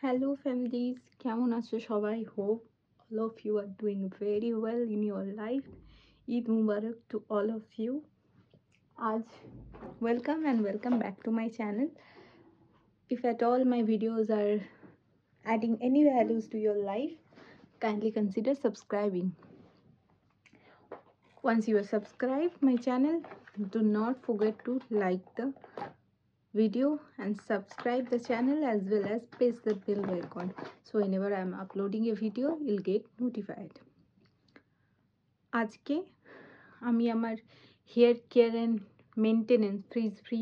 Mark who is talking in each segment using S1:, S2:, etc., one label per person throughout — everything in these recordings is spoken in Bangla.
S1: Hello families, কেমন আছো সবাই? Hope all of you are doing very well in your life. Eid Mubarak to all of you. Aj welcome and welcome back to my channel. If at all my videos are adding any values to your life, kindly consider subscribing. Once you are subscribed my channel, do not forget to like the video and subscribe the channel as well as press the bell icon, so whenever I am uploading a video you'll get notified. আজকে আমি আমার hair care and maintenance frizz free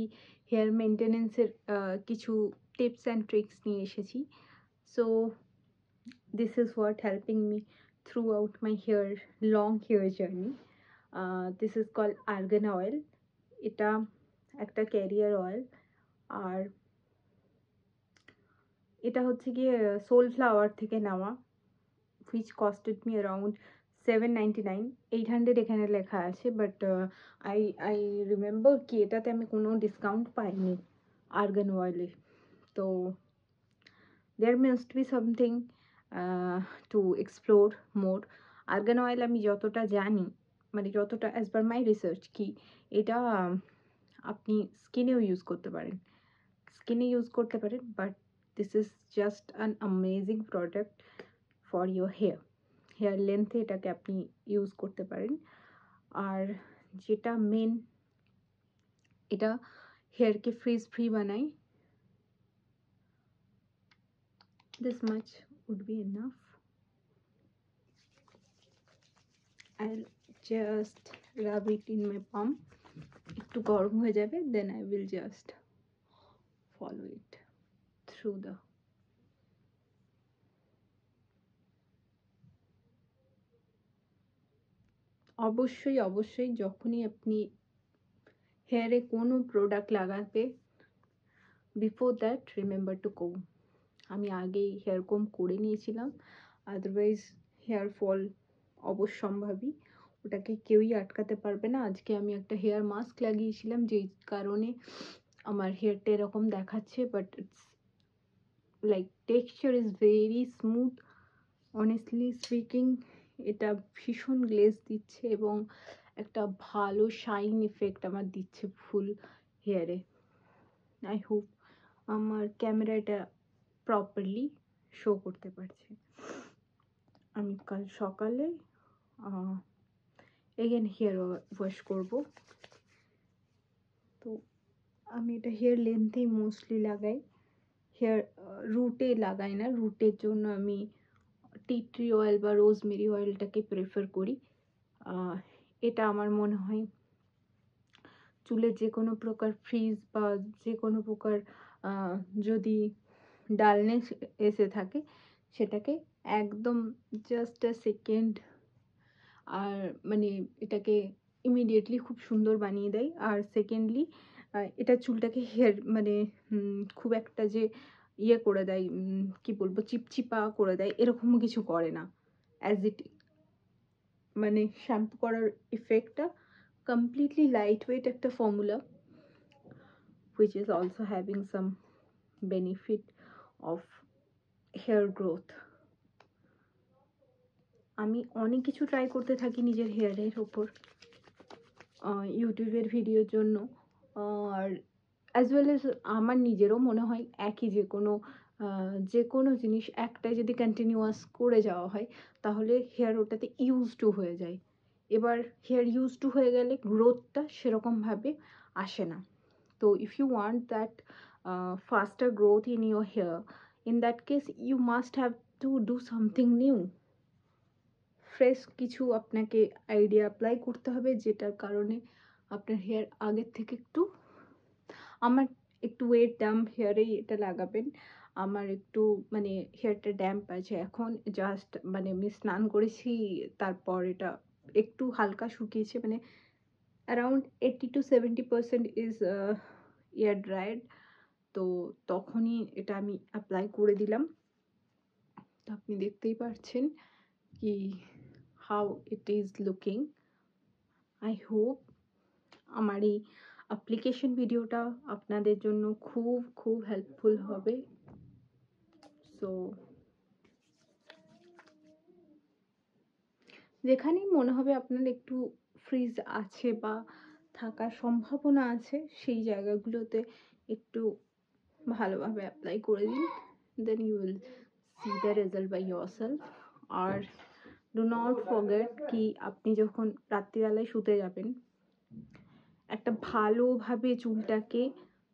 S1: hair মেনটেনেন্সের কিছু টিপস অ্যান্ড ট্রিক্স নিয়ে এসেছি. So this is what helping me throughout my long hair journey. This is call argan oil. এটা একটা ক্যারিয়ার অয়েল, আর এটা হচ্ছে গিয়ে সোলফ্লাওয়ার থেকে নেওয়া, which costed me around 799. 800 এখানে লেখা আছে, বাট আই রিমেম্বার কি এটাতে আমি কোনো ডিসকাউন্ট পাইনি আর্গান অয়েলে. তো there must be something to explore more. Argan oil আমি যতটা জানি, মানে যতটা অ্যাজ পার মাই রিসার্চ, কি এটা আপনি স্কিনেও ইউজ করতে পারেন, but this is just an amazing product for your hair লেন্থে এটাকে আপনি ইউজ করতে পারেন. আর যেটা মেন, এটা হেয়ারকে ফ্রিজ ফ্রি বানায়. This much would be enough. I'll just rub it in my palm. একটু গরম হয়ে যাবে, then I will just follow it through the অবশ্যই যখনই আপনি হেয়ারে কোনো প্রোডাক্ট লাগাবে, বিফোর দ্যাট রিমেম্বার টু কোম. আমি আগেই হেয়ার কোম করে নিয়েছিলাম, আদারওয়াইজ হেয়ার ফল অবশ্যম্ভাবী, ওটাকে কেউই আটকাতে পারবে না. আজকে আমি একটা হেয়ার মাস্ক লাগিয়েছিলাম, যেই কারণে আমার হেয়ারটা এরকম দেখাচ্ছে, but it's like texture is very smooth. Honestly speaking এটা ভীষণ গ্লেজ দিচ্ছে এবং একটা ভালো শাইন ইফেক্ট আমার দিচ্ছে ফুল হেয়ারে. আই হোপ আমার ক্যামেরাটা প্রপারলি শো করতে পারছে. আমি কাল সকালে এগেন হেয়ার ওয়াশ করব. তো আমি এটা হেয়ার লেন্থেই মোস্টলি লাগাই, হেয়ার রুটে লাগাই না. রুটের জন্য আমি টি ট্রি অয়েল বা রোজমেরি অয়েলটাকে প্রেফার করি. এটা আমার মনে হয় চুলের যে কোনো প্রকার ফ্রিজ বা যে কোনো প্রকার যদি ডালনেস এসে থাকে সেটাকে একদম জাস্ট আ সেকেন্ড, আর মানে এটাকে ইমিডিয়েটলি খুব সুন্দর বানিয়ে দেয়. আর সেকেন্ডলি এটা চুলটাকে হেয়ার মানে খুব একটা যে ইয়ে করে দেয়, কি বলবো, চিপচিপা করে দেয় এরকম কিছু করে না. অ্যাজ ইট মানে শ্যাম্পু করার ইফেক্টটা completely lightweight একটা formula, which is also having some benefit of hair growth. আমি অনেক কিছু ট্রাই করতে থাকি নিজের হেয়ারের ওপর ইউটিউবের ভিডিওর জন্য, আর অ্যাজ ওয়েল এজ আমার নিজেরও মনে হয় একই, যে কোনো জিনিস একটাই যদি কন্টিনিউয়াস করে যাওয়া হয় তাহলে হেয়ার ওটাতে ইউজ টু হয়ে যায়. এবার হেয়ার ইউজ টু হয়ে গেলে গ্রোথটা সেরকমভাবে আসে না. তো if you want that faster growth in your hair, in that case you must have to do something new. Fresh কিছু আপনাকে আইডিয়া অ্যাপ্লাই করতে হবে, যেটার কারণে আপনার হেয়ার আগের থেকে একটু, আমার একটু ওয়েট ড্যাম্প হেয়ারেই এটা লাগাবেন. আমার একটু মানে হেয়ারটা ড্যাম্প আছে এখন, জাস্ট মানে আমি স্নান করেছি, তারপর এটা একটু হালকা শুকিয়েছে, মানে around 80 to 70% is air dried. তো তখনই এটা আমি অ্যাপ্লাই করে দিলাম. তো আপনি দেখতেই পাচ্ছেন কি how it is looking. I hope আমার এই অ্যাপ্লিকেশন ভিডিওটা আপনাদের জন্য খুব হেল্পফুল হবে. সো যেখানেই মনে হবে আপনার একটু ফ্রিজ আছে বা থাকার সম্ভাবনা আছে, সেই জায়গাগুলোতে একটু ভালোভাবে অ্যাপ্লাই করে দিন, then you will see the result by yourself। আর ডু নট ফরগেট কি আপনি যখন রাত্রিবেলায় শুতে যাবেন, একটা ভালোভাবে চুলটাকে,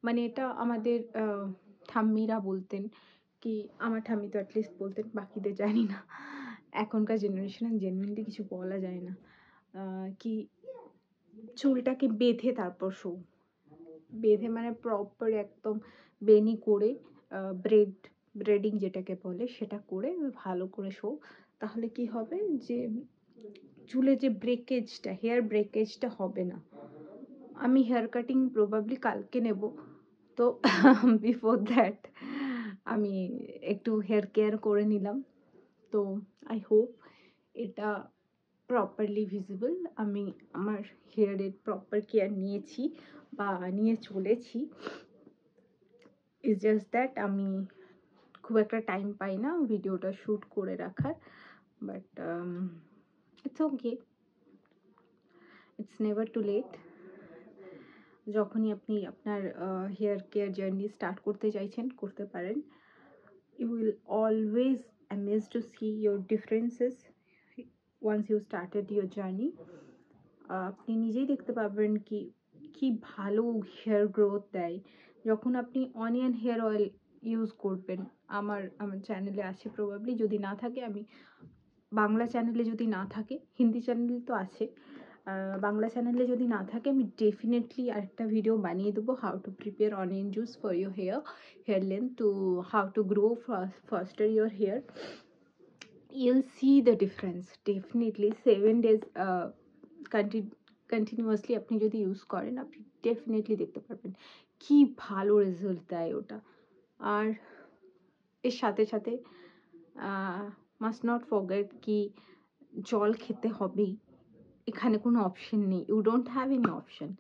S1: মানে এটা আমাদের ঠাম্মিরা বলতেন, কি আমার ঠাম্মি তো অ্যাটলিস্ট বলতেন, বাকিদের জানি না, এখনকার জেনারেশনে জেনুইনলি কিছু বলা যায় না, কি চুলটাকে বেঁধে তারপর শো, বেঁধে মানে প্রপার একদম বেনি করে, ব্রেডিং যেটাকে বলে সেটা করে ভালো করে শো। তাহলে কি হবে যে চুলে যে ব্রেকেজটা, হেয়ার ব্রেকেজটা হবে না। আমি হেয়ার কাটিং প্রবাবলি কালকে নেব, তো বিফোর দ্যাট আমি একটু হেয়ার কেয়ার করে নিলাম। তো আই হোপ এটা প্রপারলি ভিজিবল, আমি আমার হেয়ারের প্রপার কেয়ার নিয়েছি বা নিয়ে চলেছি। ইটস জাস্ট দ্যাট আমি খুব একটা টাইম পাই না ভিডিওটা শ্যুট করে রাখার, but it's okay, it's never too late. যখনই আপনি আপনার হেয়ার কেয়ার জার্নি স্টার্ট করতে চাইছেন, করতে পারেন। You will always amazed to see your differences once you started your journey। আপনি নিজেই দেখতে পাবেন কি কি ভালো হেয়ার গ্রোথ দেয় যখন আপনি অনিয়ন হেয়ার অয়েল ইউজ করবেন। আমার চ্যানেলে আছে প্রবাবলি, যদি না থাকে আমি বাংলা চ্যানেলে, যদি না থাকে হিন্দি চ্যানেল তো আছে, বাংলা চ্যানেলে যদি না থাকে আমি ডেফিনেটলি আরেকটা ভিডিও বানিয়ে দেবো, how to prepare onion juice for your hair length, to how to grow faster your hair. You'll see the difference definitely 7 days continuously আপনি যদি ইউজ করেন, আপনি ডেফিনেটলি দেখতে পারবেন কি ভালো রেজাল্ট দেয় ওটা। আর এর সাথে সাথে মাস্ট নট ফরগেট কি জল খেতে হবেই, এখানে কোনো অপশন নেই, you don't have any option.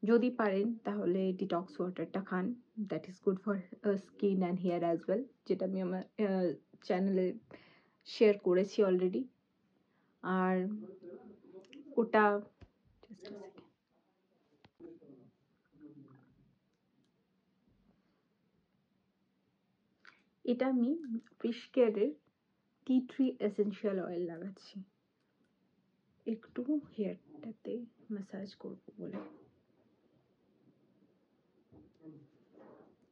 S1: যদি পারেন তাহলে ডিটক্স ওয়াটারটা খান, that is good for skin and hair as well, যেটা আমি আমার চ্যানেলে শেয়ার করেছি অলরেডি। আর ওটা এটা আমি ফিশ কেয়ারের টি ট্রি এসেনশিয়াল অয়েল লাগাচ্ছি একটু হেয়ারটাতে ম্যাসাজ করবো বলে।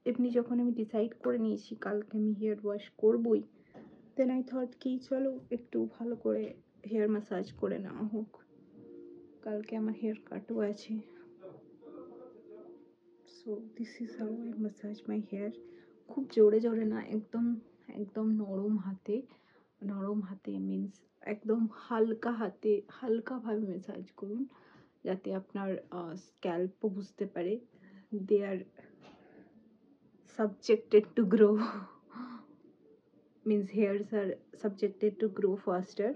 S1: এমনি যখন আমি ডিসাইড করে নিয়েছি কালকে আমি হেয়ার ওয়াশ করবই, দেন আই থট কি চলো একটু ভালো করে হেয়ার ম্যাসাজ করে নেওয়া হোক, কালকে আমার হেয়ার কাটও আছে। So this is how I massage my hair. খুব জোরে জোরে না, একদম একদম নরম হাতে মিন্স একদম হালকা হাতে হালকাভাবে ম্যাসাজ করুন, যাতে আপনার স্ক্যাল্পও বুঝতে পারে দে আর subjected to grow means hairs are subjected to grow faster।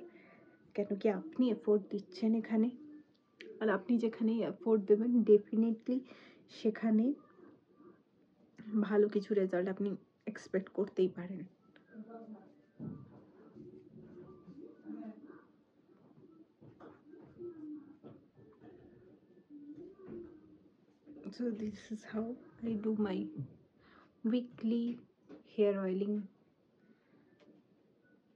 S1: কেন কি আপনি এফোর্ট দিচ্ছেন এখানে, আর আপনি যেখানে এফোর্ট দেবেন ডেফিনেটলি সেখানে ভালো কিছু রেজাল্ট আপনি এক্সপেক্ট করতেই পারেন। So this is how I do my weekly hair oiling।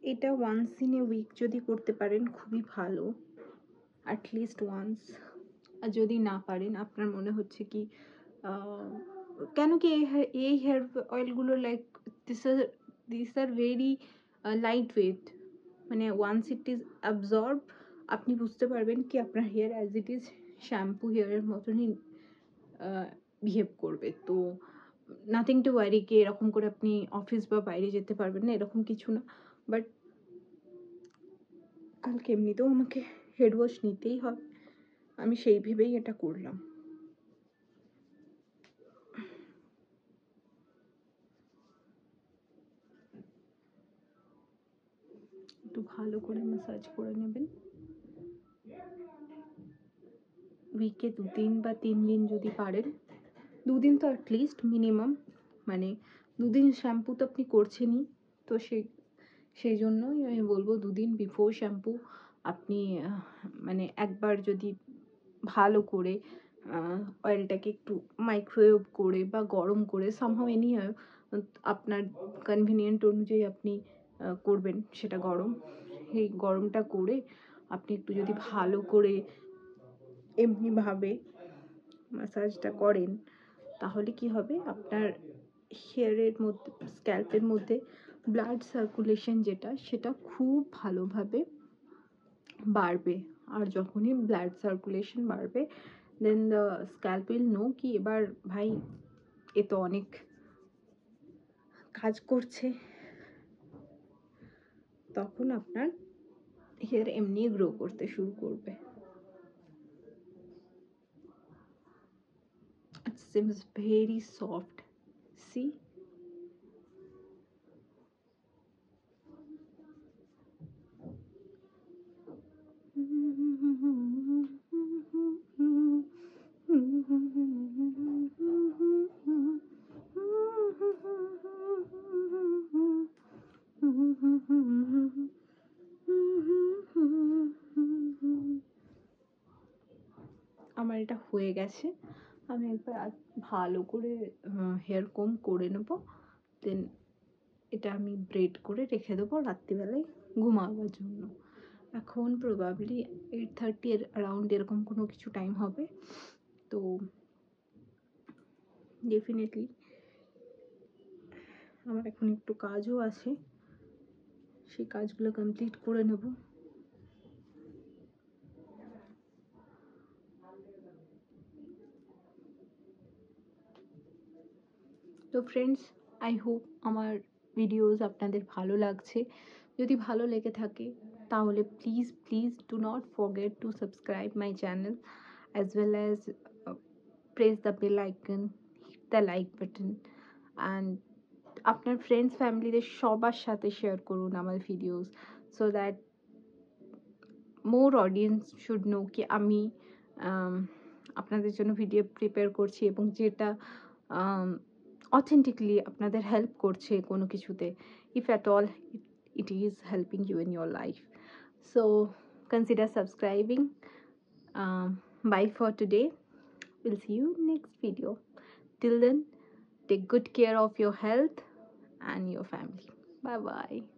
S1: এটা ওয়ান্স ইন এ উইক যদি করতে পারেন খুবই ভালো, অ্যাটলিস্ট ওয়ান্স। আর যদি না পারেন, আপনার মনে হচ্ছে কি কেন কি এই হেয়ার অয়েলগুলো like this are very light weight, মানে ওয়ান্স ইট ইজ অ্যাবজর্ব আপনি বুঝতে পারবেন কি আপনার hair as it is shampoo হেয়ারের মতনই বিহেভ করবে। তো নাথিং টু ওয়ারি কি এরকম করে আপনি অফিস বা বাইরে যেতে পারবেন না, এরকম কিছু না। বাট কালকে এমনিতেও আমাকে হেড ওয়াশ নিতেই হবে, আমি সেই ভেবেই এটা করলাম। একটু ভালো করে ম্যাসাজ করে নেবেন, উইকে 2 দিন বা 3 দিন যদি পারেন, 2 দিন তো অ্যাটলিস্ট মিনিমাম, মানে 2 দিন শ্যাম্পু তো আপনি করছেনই, তো সেই জন্যই আমি বলবো 2 দিন বিফোর শ্যাম্পু আপনি মানে একবার যদি ভালো করে অয়েলটাকে একটু মাইক্রোওয়েভ করে বা গরম করে সামহাউ এনি হাউ আপনার কনভিনিয়েন্ট অনুযায়ী আপনি করবেন সেটা গরম। সেই গরমটা করে আপনি একটু যদি ভালো করে এমনিভাবে ম্যাসাজটা করেন, তাহলে কি হবে, আপনার হেয়ারের মধ্যে, স্ক্যাল্পের মধ্যে ব্লাড সার্কুলেশন যেটা, সেটা খুব ভালোভাবে বাড়বে। আর যখনই ব্লাড সার্কুলেশন বাড়বে, দেন দ্য স্ক্যাল্প উইল নো কি এবার ভাই এ তো অনেক কাজ করছে, তখন আপনার হেয়ার এমনি গ্রো করতে শুরু করবে। It seems very soft. See? আমার এটা হয়ে গেছে। আমি একবার ভালো করে হেয়ার কম করে নেব, দেন এটা আমি ব্রেড করে রেখে দেবো রাত্রিবেলায় ঘুমাবার জন্য। এখন প্রবাবলি 8:30 এর অ্যারাউন্ড এরকম কোনো কিছু টাইম হবে। তো ডেফিনেটলি আমার এখন একটু কাজও আছে, সেই কাজগুলো কমপ্লিট করে নেব। তো ফ্রেন্ডস, আই হোপ আমার ভিডিওস আপনাদের ভালো লাগছে। যদি ভালো লেগে থাকে তাহলে please do not forget to subscribe my channel as well as press the bell icon, hit the like button, and আপনার ফ্রেন্ডস ফ্যামিলিদের সবার সাথে শেয়ার করুন আমার videos, so that more audience should know কি আমি আপনাদের জন্য ভিডিও প্রিপেয়ার করছি এবং যেটা অথেন্টিকলি আপনাদের হেল্প করছে কোনো কিছুতে, if at all it is helping you in your life. So consider subscribing. Bye for today. We'll see you next video. Till then, take good care of your health and your family. Bye bye.